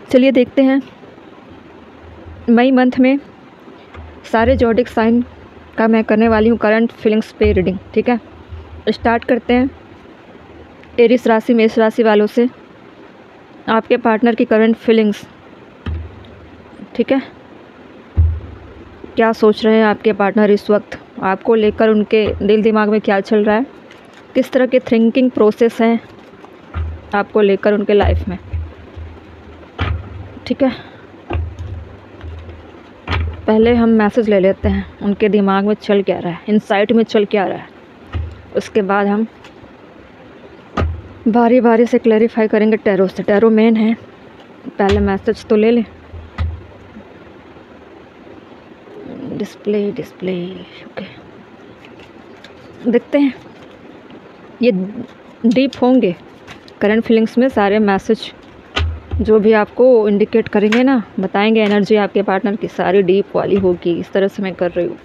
चलिए देखते हैं मई मंथ में सारे ज़ोडिएक साइन का मैं करने वाली हूँ करंट फीलिंग्स पे रीडिंग। ठीक है, स्टार्ट करते हैं एरिस राशि मेष राशि वालों से। आपके पार्टनर की करंट फीलिंग्स, ठीक है, क्या सोच रहे हैं आपके पार्टनर इस वक्त आपको लेकर, उनके दिल दिमाग में क्या चल रहा है, किस तरह के थिंकिंग प्रोसेस हैं आपको लेकर उनके लाइफ में। ठीक है, पहले हम मैसेज ले लेते हैं उनके दिमाग में चल क्या रहा है, इनसाइट में चल क्या रहा है, उसके बाद हम बारी बारी से क्लैरिफाई करेंगे टैरो से। टैरो मेन है, पहले मैसेज तो ले लें। डिस्प्ले ओके, देखते हैं ये डीप होंगे करंट फीलिंग्स में। सारे मैसेज जो भी आपको इंडिकेट करेंगे ना, बताएंगे एनर्जी आपके पार्टनर की, सारी डीप वाली होगी। इस तरह से मैं कर रही हूँ,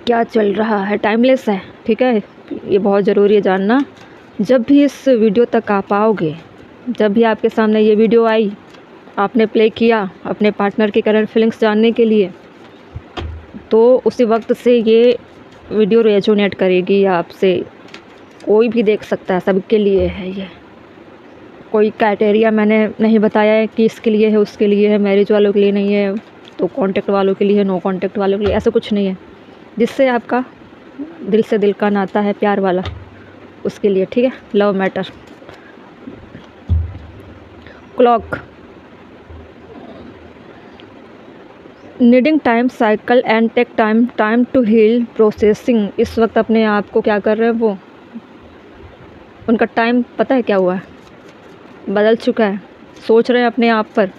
क्या चल रहा है, टाइमलेस है। ठीक है, ये बहुत ज़रूरी है जानना। जब भी इस वीडियो तक आप आओगे, जब भी आपके सामने ये वीडियो आई, आपने प्ले किया अपने पार्टनर की करंट फीलिंग्स जानने के लिए, तो उसी वक्त से ये वीडियो रेजोनेट करेगी आपसे। कोई भी देख सकता है, सबके लिए है ये। कोई क्राइटेरिया मैंने नहीं बताया है कि इसके लिए है उसके लिए है, मैरिज वालों के लिए नहीं है तो कॉन्टेक्ट वालों के लिए है, नो कॉन्टेक्ट वालों के लिए, ऐसा कुछ नहीं है। जिससे आपका दिल से दिल का नाता है, प्यार वाला, उसके लिए। ठीक है, love matter. Clock, needing time cycle and take time to heal processing. इस वक्त अपने आप को क्या कर रहे हैं वो, उनका टाइम पता है क्या हुआ है, बदल चुका है। सोच रहे हैं अपने आप पर,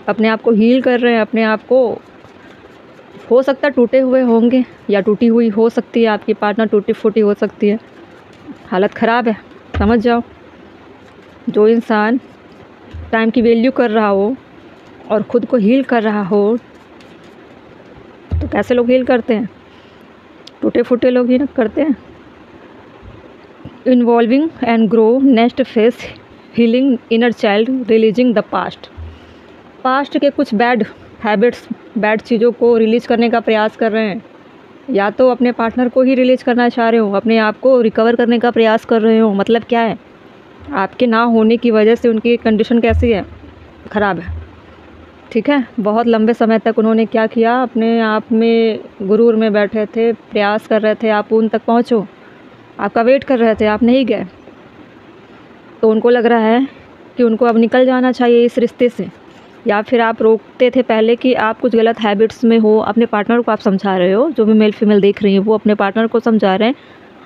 अपने आप को हील कर रहे हैं अपने आप को। हो सकता है टूटे हुए होंगे या टूटी हुई हो सकती है आपकी पार्टनर, टूटी फूटी हो सकती है, हालत ख़राब है, समझ जाओ। जो इंसान टाइम की वैल्यू कर रहा हो और ख़ुद को हील कर रहा हो, तो कैसे लोग हील करते हैं, टूटे फूटे लोग ही ना करते हैं। Involving and grow next face healing inner child releasing the past के कुछ बैड हैबिट्स, बैड चीज़ों को रिलीज़ करने का प्रयास कर रहे हैं। या तो अपने पार्टनर को ही रिलीज़ करना चाह रहे हो, अपने आप को रिकवर करने का प्रयास कर रहे हो। मतलब क्या है, आपके ना होने की वजह से उनकी कंडीशन कैसी है, ख़राब है। ठीक है, बहुत लंबे समय तक उन्होंने क्या किया, अपने आप में गुरूर में बैठे थे, प्रयास कर रहे थे आप उन तक पहुँचो, आपका वेट कर रहे थे, आप नहीं गए। तो उनको लग रहा है कि उनको अब निकल जाना चाहिए इस रिश्ते से, या फिर आप रोकते थे पहले कि आप कुछ गलत हैबिट्स में हो। अपने पार्टनर को आप समझा रहे हो, जो भी मेल फीमेल देख रही हैं वो अपने पार्टनर को समझा रहे हैं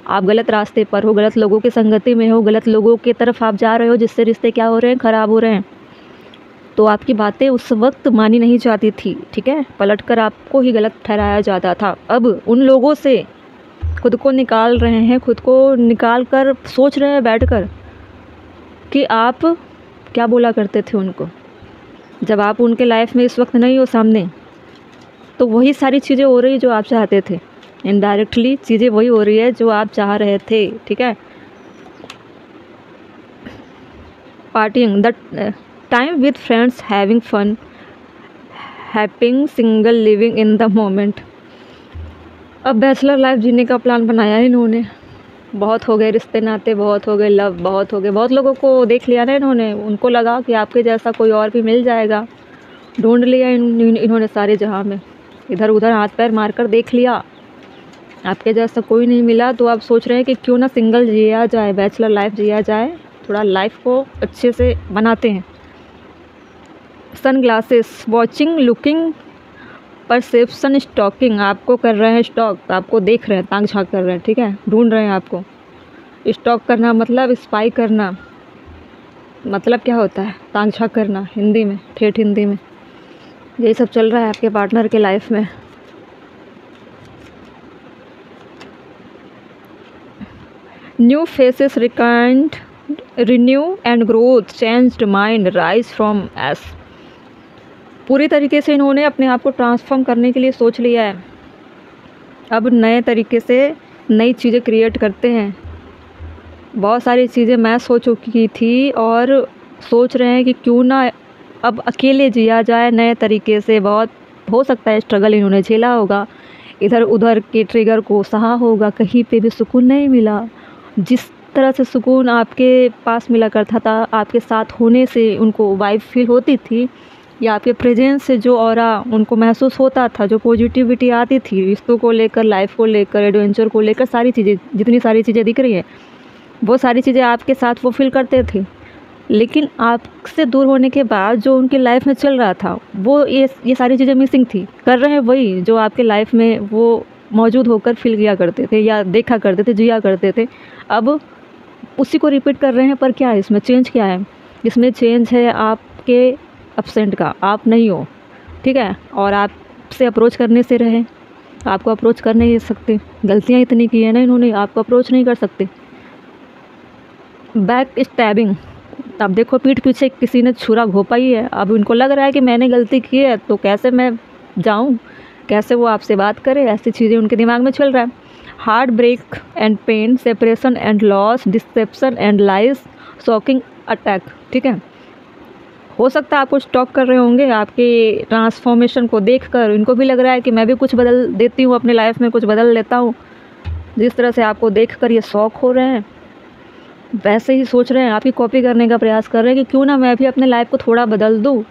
आप गलत रास्ते पर हो, गलत लोगों की संगति में हो, गलत लोगों की तरफ आप जा रहे हो, जिससे रिश्ते क्या हो रहे हैं, ख़राब हो रहे हैं। तो आपकी बातें उस वक्त मानी नहीं जाती थी। ठीक है, पलट कर आपको ही गलत ठहराया जाता था। अब उन लोगों से खुद को निकाल रहे हैं, खुद को निकाल कर सोच रहे हैं बैठकर कि आप क्या बोला करते थे उनको, जब आप उनके लाइफ में इस वक्त नहीं हो सामने। तो वही सारी चीज़ें हो रही जो आप चाहते थे, इनडायरेक्टली चीज़ें वही हो रही है जो आप चाह रहे थे। ठीक है, partying the time with friends, having fun, happening single, living in the moment. अब बैचलर लाइफ जीने का प्लान बनाया है इन्होंने। बहुत हो गए रिश्ते नाते, बहुत हो गए लव, बहुत हो गए, बहुत लोगों को देख लिया ना इन्होंने। उनको लगा कि आपके जैसा कोई और भी मिल जाएगा, ढूंढ लिया इन्होंने सारे जहां में, इधर उधर हाथ पैर मारकर देख लिया, आपके जैसा कोई नहीं मिला। तो आप सोच रहे हैं कि क्यों ना सिंगल जिया जाए, बैचलर लाइफ जिया जाए, थोड़ा लाइफ को अच्छे से बनाते हैं। Sunglasses, watching, looking, perception, stalking, आपको कर रहे हैं स्टॉक, आपको देख रहे हैं, ताक झाँक कर रहे हैं। ठीक है, ढूंढ रहे हैं आपको। स्टॉक करना मतलब स्पाई करना, मतलब क्या होता है, ताक झाँक करना हिंदी में, ठेठ हिंदी में। यही सब चल रहा है आपके पार्टनर के लाइफ में। New faces, rekindle, renew and growth, changed mind, rise from ashes. पूरी तरीके से इन्होंने अपने आप को ट्रांसफॉर्म करने के लिए सोच लिया है। अब नए तरीके से नई चीज़ें क्रिएट करते हैं। बहुत सारी चीज़ें मैस हो चुकी थी और सोच रहे हैं कि क्यों ना अब अकेले जिया जाए नए तरीके से। बहुत हो सकता है स्ट्रगल इन्होंने झेला होगा, इधर उधर के ट्रिगर को सहा होगा, कहीं पे भी सुकून नहीं मिला। जिस तरह से सुकून आपके पास मिला करता था, आपके साथ होने से उनको वाइब फील होती थी, या आपके प्रेजेंस से जो ऑरा उनको महसूस होता था, जो पॉजिटिविटी आती थी रिश्तों को लेकर, लाइफ को लेकर, एडवेंचर को लेकर, सारी चीज़ें, जितनी सारी चीज़ें दिख रही हैं वो सारी चीज़ें आपके साथ वो फील करते थे। लेकिन आपसे दूर होने के बाद जो उनकी लाइफ में चल रहा था वो ये सारी चीज़ें मिसिंग थी। कर रहे हैं वही जो आपके लाइफ में वो मौजूद होकर फील किया करते थे, या देखा करते थे, जिया करते थे। अब उसी को रिपीट कर रहे हैं, पर क्या है इसमें चेंज? क्या है इसमें चेंज? है आपके एब्सेंट का, आप नहीं हो, ठीक है। और आपसे अप्रोच करने से रहे, आपको अप्रोच कर नहीं सकते। गलतियाँ इतनी की है ना इन्होंने, आपको अप्रोच नहीं कर सकते। बैक स्टैबिंग, अब देखो पीठ पीछे किसी ने छुरा घोंपा ही है। अब इनको लग रहा है कि मैंने गलती की है तो कैसे मैं जाऊं, कैसे वो आपसे बात करे, ऐसी चीज़ें उनके दिमाग में चल रहा है। Heartbreak and pain, separation and loss, deception and lies, shocking attack, ठीक है। हो सकता है आपको स्टॉक कर रहे होंगे आपके ट्रांसफॉर्मेशन को देखकर। इनको भी लग रहा है कि मैं भी कुछ बदल देती हूँ अपनी लाइफ में, कुछ बदल लेता हूँ। जिस तरह से आपको देखकर ये शॉक हो रहे हैं, वैसे ही सोच रहे हैं, आपकी कॉपी करने का प्रयास कर रहे हैं कि क्यों ना मैं भी अपने लाइफ को थोड़ा बदल दूँ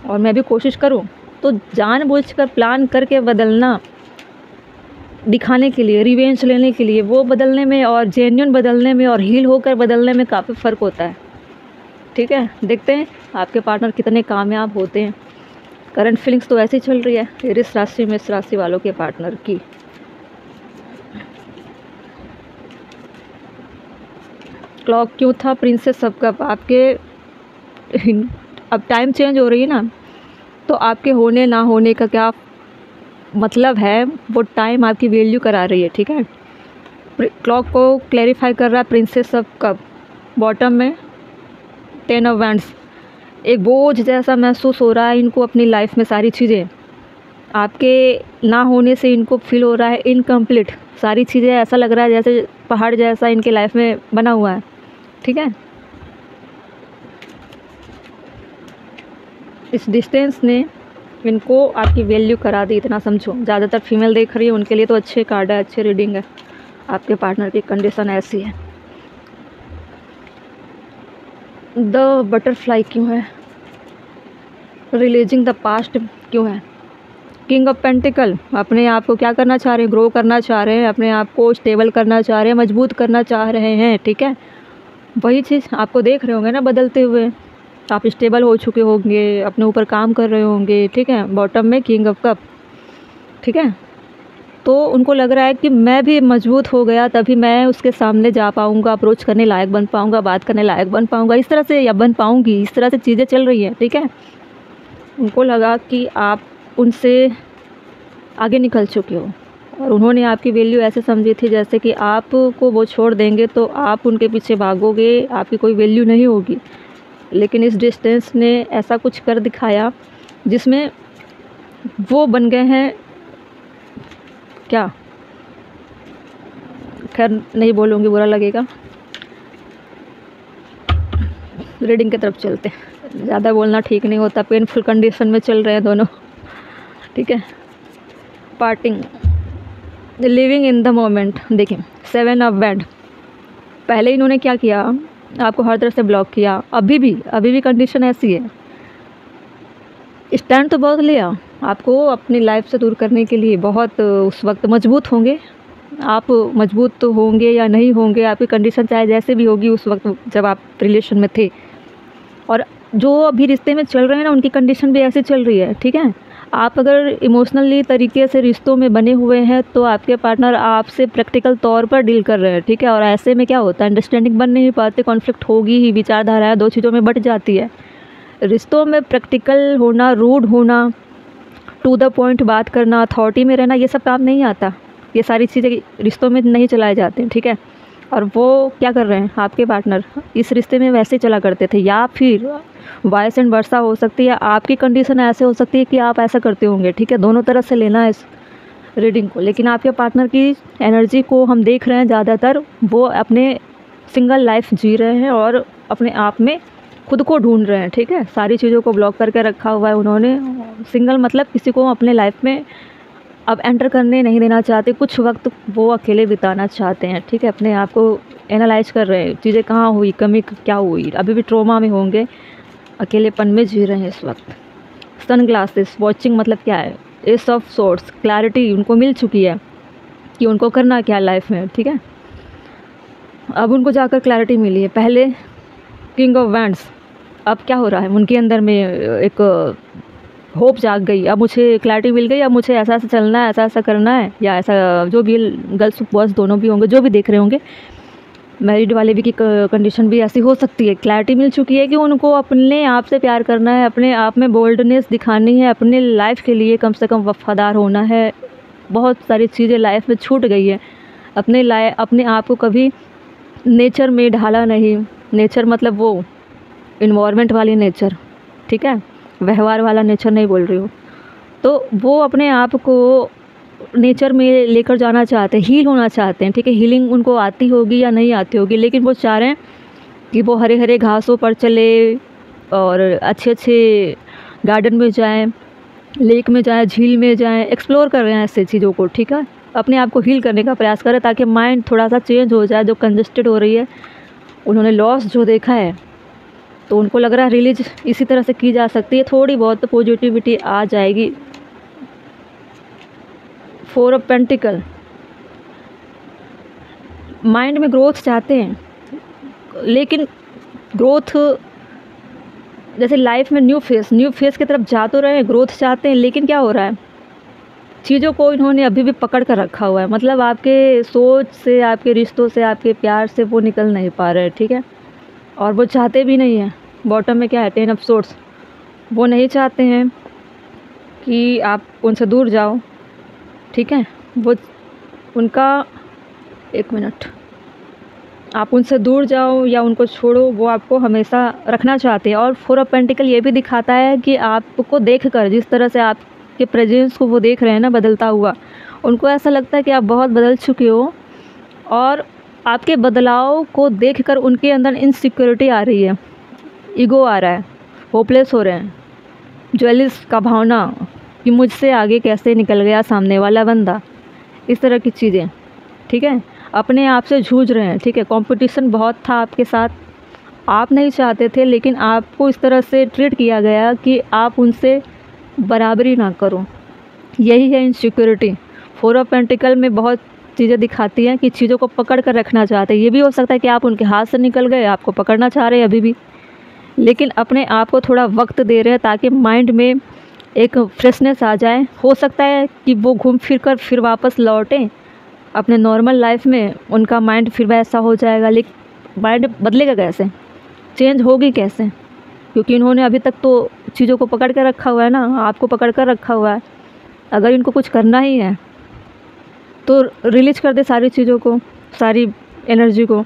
और मैं भी कोशिश करूँ। तो जानबूझकर प्लान करके बदलना, दिखाने के लिए, रिवेंज लेने के लिए, वो बदलने में और जेन्युइन बदलने में और हील होकर बदलने में काफ़ी फ़र्क होता है, ठीक है। देखते हैं आपके पार्टनर कितने कामयाब होते हैं। करंट फीलिंग्स तो ऐसी चल रही है एरिस राशि में, इस राशि वालों के पार्टनर की। क्लॉक क्यों था? Princess of cup. आपके अब टाइम चेंज हो रही है ना, तो आपके होने ना होने का क्या मतलब है, वो टाइम आपकी वैल्यू करा रही है, ठीक है। क्लॉक को क्लैरिफाई कर रहा है प्रिंसेस ऑफ कप। बॉटम में 10 ऑफ वैंड्स, एक बोझ जैसा महसूस हो रहा है इनको अपनी लाइफ में। सारी चीज़ें आपके ना होने से इनको फील हो रहा है इनकम्प्लीट। सारी चीज़ें ऐसा लग रहा है जैसे पहाड़ जैसा इनके लाइफ में बना हुआ है, ठीक है। इस डिस्टेंस ने इनको आपकी वैल्यू करा दी, इतना समझो। ज़्यादातर फीमेल देख रही है उनके लिए तो अच्छे कार्ड है, अच्छी रीडिंग है। आपके पार्टनर की कंडीशन ऐसी है। द बटरफ्लाई क्यों है? रिलीजिंग द पास्ट क्यों है? किंग ऑफ पेंटिकल, अपने आप को क्या करना चाह रहे हैं? ग्रो करना चाह रहे हैं, अपने आप को स्टेबल करना चाह रहे हैं, मजबूत करना चाह रहे हैं, ठीक है। वही चीज़ आपको देख रहे होंगे ना बदलते हुए। आप स्टेबल हो चुके होंगे, अपने ऊपर काम कर रहे होंगे, ठीक है। बॉटम में किंग ऑफ कप, ठीक है। तो उनको लग रहा है कि मैं भी मजबूत हो गया तभी मैं उसके सामने जा पाऊँगा, अप्रोच करने लायक बन पाऊँगा, बात करने लायक बन पाऊँगा, इस तरह से, या बन पाऊँगी, इस तरह से चीज़ें चल रही हैं, ठीक है। उनको लगा कि आप उनसे आगे निकल चुके हो और उन्होंने आपकी वैल्यू ऐसे समझी थी जैसे कि आपको वो छोड़ देंगे तो आप उनके पीछे भागोगे, आपकी कोई वैल्यू नहीं होगी। लेकिन इस डिस्टेंस ने ऐसा कुछ कर दिखाया जिसमें वो बन गए हैं क्या, खैर नहीं बोलूँगी, बुरा लगेगा। रीडिंग की तरफ चलते हैं, ज़्यादा बोलना ठीक नहीं होता। पेनफुल कंडीशन में चल रहे हैं दोनों, ठीक है। Parting, living in the moment. देखिए 7 ऑफ वैंड, पहले इन्होंने क्या किया, आपको हर तरफ से ब्लॉक किया। अभी भी कंडीशन ऐसी है। स्टैंड तो बहुत लिया आपको अपनी लाइफ से दूर करने के लिए, बहुत उस वक्त मजबूत होंगे आप। मजबूत तो होंगे या नहीं होंगे, आपकी कंडीशन चाहे जैसे भी होगी उस वक्त जब आप रिलेशन में थे। और जो अभी रिश्ते में चल रहे हैं ना, उनकी कंडीशन भी ऐसी चल रही है, ठीक है। आप अगर इमोशनली तरीके से रिश्तों में बने हुए हैं तो आपके पार्टनर आपसे प्रैक्टिकल तौर पर डील कर रहे हैं, ठीक है। और ऐसे में क्या होता है, अंडरस्टैंडिंग बन नहीं पाती, कॉन्फ्लिक्ट होगी ही, विचारधाराएं दो चीज़ों में बट जाती है। रिश्तों में प्रैक्टिकल होना, रूड होना, टू द पॉइंट बात करना, अथॉरिटी में रहना, ये सब काम नहीं आता। ये सारी चीज़ें रिश्तों में नहीं चलाए जाते हैं, ठीक है। और वो क्या कर रहे हैं आपके पार्टनर, इस रिश्ते में वैसे चला करते थे, या फिर वाइस एंड वर्सा हो सकती है, या आपकी कंडीशन ऐसे हो सकती है कि आप ऐसा करते होंगे, ठीक है। दोनों तरफ से लेना है इस रीडिंग को। लेकिन आपके पार्टनर की एनर्जी को हम देख रहे हैं, ज़्यादातर वो अपने सिंगल लाइफ जी रहे हैं और अपने आप में खुद को ढूंढ रहे हैं, ठीक है। सारी चीज़ों को ब्लॉक करके रखा हुआ है उन्होंने। सिंगल मतलब किसी को अपने लाइफ में अब एंटर करने नहीं देना चाहते, कुछ वक्त वो अकेले बिताना चाहते हैं, ठीक है। अपने आप को एनालाइज कर रहे हैं, चीज़ें कहाँ हुई, कमी क्या हुई, अभी भी ट्रॉमा में होंगे, अकेलेपन में जी रहे हैं इस वक्त। सन ग्लासेस वॉचिंग मतलब क्या है, एस ऑफ सोर्ट्स, क्लैरिटी उनको मिल चुकी है कि उनको करना क्या लाइफ में, ठीक है। अब उनको जाकर क्लैरिटी मिली है। पहले किंग ऑफ वैंड्स, अब क्या हो रहा है उनके अंदर में, एक होप जाग गई, अब मुझे क्लैरिटी मिल गई, अब मुझे ऐसा ऐसा चलना है, ऐसा ऐसा करना है, या ऐसा, जो भी गर्ल्स बॉयज़ दोनों भी होंगे जो भी देख रहे होंगे, मैरिड वाले भी की कंडीशन भी ऐसी हो सकती है। क्लैरिटी मिल चुकी है कि उनको अपने आप से प्यार करना है, अपने आप में बोल्डनेस दिखानी है, अपने लाइफ के लिए कम से कम वफादार होना है। बहुत सारी चीज़ें लाइफ में छूट गई है, अपने आप को कभी नेचर में ढाला नहीं। नेचर मतलब वो इन्वायरमेंट वाली नेचर, ठीक है, व्यवहार वाला नेचर नहीं बोल रही हूँ। तो वो अपने आप को नेचर में लेकर जाना चाहते हैं, हील होना चाहते हैं, ठीक है। हीलिंग उनको आती होगी या नहीं आती होगी, लेकिन वो चाह रहे हैं कि वो हरे हरे घासों पर चले और अच्छे अच्छे गार्डन में जाएं, लेक में जाएं, झील में जाएं, एक्सप्लोर कर रहे हैं ऐसे चीज़ों को, ठीक है। अपने आप को हील करने का प्रयास करें ताकि माइंड थोड़ा सा चेंज हो जाए, जो कंजस्टेड हो रही है। उन्होंने लॉस जो देखा है तो उनको लग रहा है रिलीज इसी तरह से की जा सकती है, थोड़ी बहुत पॉजिटिविटी आ जाएगी। 4 ऑफ पेंटिकल, माइंड में ग्रोथ चाहते हैं, लेकिन ग्रोथ जैसे लाइफ में न्यू फेस की तरफ जा तो रहे हैं, ग्रोथ चाहते हैं, लेकिन क्या हो रहा है, चीज़ों को इन्होंने अभी भी पकड़ कर रखा हुआ है। मतलब आपके सोच से, आपके रिश्तों से, आपके प्यार से वो निकल नहीं पा रहे हैं, ठीक है। और वो चाहते भी नहीं हैं। बॉटम में क्या है, 10 ऑफ सोर्ट्स, वो नहीं चाहते हैं कि आप उनसे दूर जाओ, ठीक है। वो उनका, एक मिनट, आप उनसे दूर जाओ या उनको छोड़ो, वो आपको हमेशा रखना चाहते हैं। और 4 ऑफ पेंटिकल ये भी दिखाता है कि आपको देखकर, जिस तरह से आपके प्रेजेंस को वो देख रहे हैं ना बदलता हुआ, उनको ऐसा लगता है कि आप बहुत बदल चुके हो, और आपके बदलाव को देखकर उनके अंदर इनसिक्योरिटी आ रही है, ईगो आ रहा है, होपलेस हो रहे हैं, जेलस का भावना कि मुझसे आगे कैसे निकल गया सामने वाला बंदा, इस तरह की चीज़ें, ठीक है। अपने आप से जूझ रहे हैं, ठीक है। कंपटीशन बहुत था आपके साथ, आप नहीं चाहते थे, लेकिन आपको इस तरह से ट्रीट किया गया कि आप उनसे बराबरी ना करो। यही है इनसिक्योरिटी। 4 ऑफ पेंटिकल में बहुत चीज़ें दिखाती हैं कि चीज़ों को पकड़ कर रखना चाहते हैं। ये भी हो सकता है कि आप उनके हाथ से निकल गए, आपको पकड़ना चाह रहे हैं अभी भी, लेकिन अपने आप को थोड़ा वक्त दे रहे हैं ताकि माइंड में एक फ्रेशनेस आ जाए। हो सकता है कि वो घूम फिर कर फिर वापस लौटें अपने नॉर्मल लाइफ में, उनका माइंड फिर वैसा हो जाएगा, लेकिन माइंड बदलेगा कैसे, चेंज होगी कैसे, क्योंकि इन्होंने अभी तक तो चीज़ों को पकड़ कर रखा हुआ है ना, आपको पकड़ कर रखा हुआ है। अगर इनको कुछ करना ही है तो रिलीज कर दे सारी चीज़ों को, सारी एनर्जी को।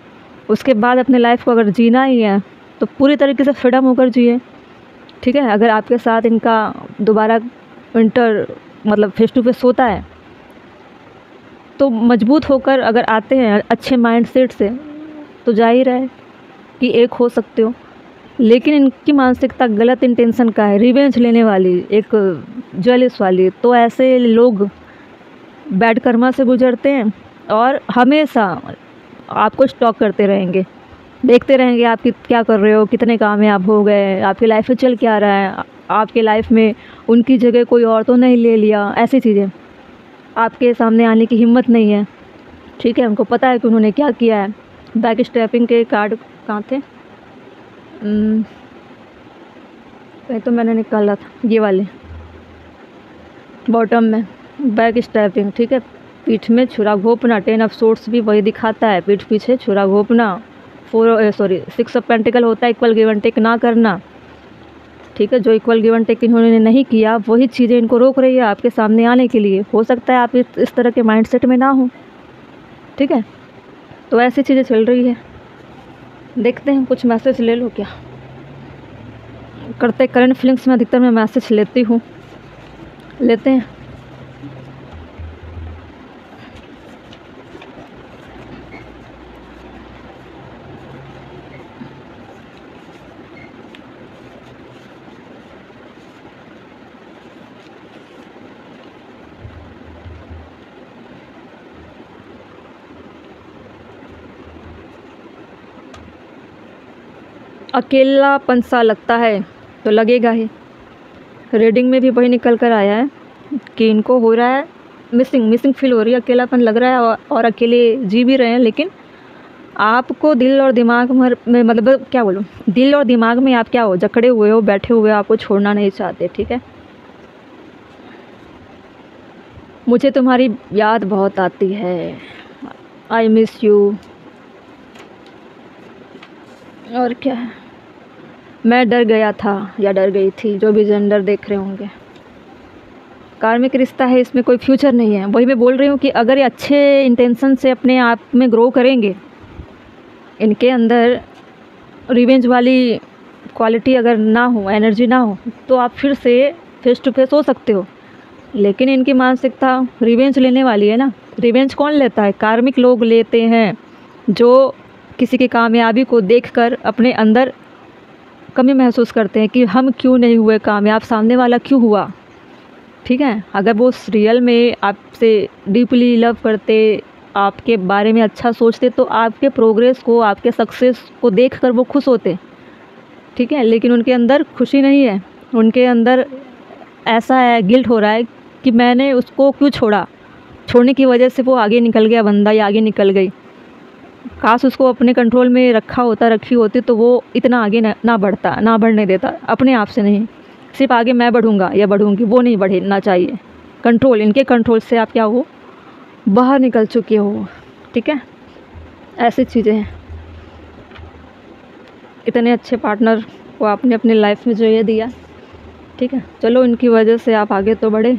उसके बाद अपने लाइफ को अगर जीना ही है तो पूरी तरीके से फ्रीडम होकर जिए, ठीक है। अगर आपके साथ इनका दोबारा मतलब फेस टू फेस होता है तो मजबूत होकर अगर आते हैं अच्छे माइंडसेट से, तो जाहिर है कि एक हो सकते हो। लेकिन इनकी मानसिकता गलत इंटेंशन का है, रिवेंज लेने वाली, एक जेलस वाली। तो ऐसे लोग बैड कर्मा से गुजरते हैं और हमेशा आपको स्टॉक करते रहेंगे, देखते रहेंगे आप क्या कर रहे हो, कितने कामयाब हो गए, आपकी लाइफ में चल क्या रहा है, आपके लाइफ में उनकी जगह कोई और तो नहीं ले लिया। ऐसी चीज़ें आपके सामने आने की हिम्मत नहीं है, ठीक है। उनको पता है कि उन्होंने क्या किया है। बैक स्टैपिंग के कार्ड कहाँ थे, कहीं तो मैंने निकाला था, ये वाले बॉटम में बैक स्टैपिंग, ठीक है। पीठ में छुरा घोंपना, 10 ऑफ सोर्ट्स भी वही दिखाता है, पीठ पीछे छुरा घोंपना। 6 ऑफ पेंटिकल होता है इक्वल गिव एंड टेक ना करना, ठीक है। जो इक्वल गिव एंड टेक इन्होंने नहीं किया, वही चीज़ें इनको रोक रही है आपके सामने आने के लिए। हो सकता है आप इस तरह के माइंडसेट में ना हो, ठीक है। तो ऐसी चीज़ें चल रही है। देखते हैं कुछ मैसेज ले लो क्या करते। करंट फीलिंग्स में अधिकतर मैं मैसेज लेती हूँ, लेते हैं। अकेलापन सा लगता है तो लगेगा ही। रीडिंग में भी वही निकल कर आया है कि इनको हो रहा है मिसिंग फील हो रही है, अकेलापन लग रहा है और अकेले जी भी रहे हैं, लेकिन आपको दिल और दिमाग में मतलब क्या बोलूँ, दिल और दिमाग में आप क्या हो, जकड़े हुए हो, बैठे हुए हो, आपको छोड़ना नहीं चाहते। ठीक है, मुझे तुम्हारी याद बहुत आती है, आई मिस यू। और क्या है, मैं डर गया था या डर गई थी, जो भी जेंडर देख रहे होंगे। कार्मिक रिश्ता है, इसमें कोई फ्यूचर नहीं है। वही मैं बोल रही हूँ कि अगर ये अच्छे इंटेंशन से अपने आप में ग्रो करेंगे, इनके अंदर रिवेंज वाली क्वालिटी अगर ना हो, एनर्जी ना हो, तो आप फिर से फेस टू फेस हो सकते हो। लेकिन इनकी मानसिकता रिवेंज लेने वाली है ना। रिवेंज कौन लेता है? कार्मिक लोग लेते हैं, जो किसी की कामयाबी को देखकर अपने अंदर कमी महसूस करते हैं कि हम क्यों नहीं हुए कामयाब, सामने वाला क्यों हुआ। ठीक है, अगर वो रियल में आपसे डीपली लव करते, आपके बारे में अच्छा सोचते, तो आपके प्रोग्रेस को, आपके सक्सेस को देखकर वो खुश होते। ठीक है, लेकिन उनके अंदर खुशी नहीं है, उनके अंदर ऐसा है, गिल्ट हो रहा है कि मैंने उसको क्यों छोड़ा, छोड़ने की वजह से वो आगे निकल गया बंदा या आगे निकल गई। काश उसको अपने कंट्रोल में रखा होता, रखी होती, तो वो इतना आगे ना बढ़ता, ना बढ़ने देता, अपने आप से नहीं। सिर्फ आगे मैं बढ़ूँगा या बढ़ूँगी, वो नहीं बढ़ना चाहिए। कंट्रोल, इनके कंट्रोल से आप क्या हो, बाहर निकल चुके हो। ठीक है, ऐसी चीज़ें हैं। इतने अच्छे पार्टनर को आपने अपनी लाइफ में जो ये दिया, ठीक है, चलो इनकी वजह से आप आगे तो बढ़े।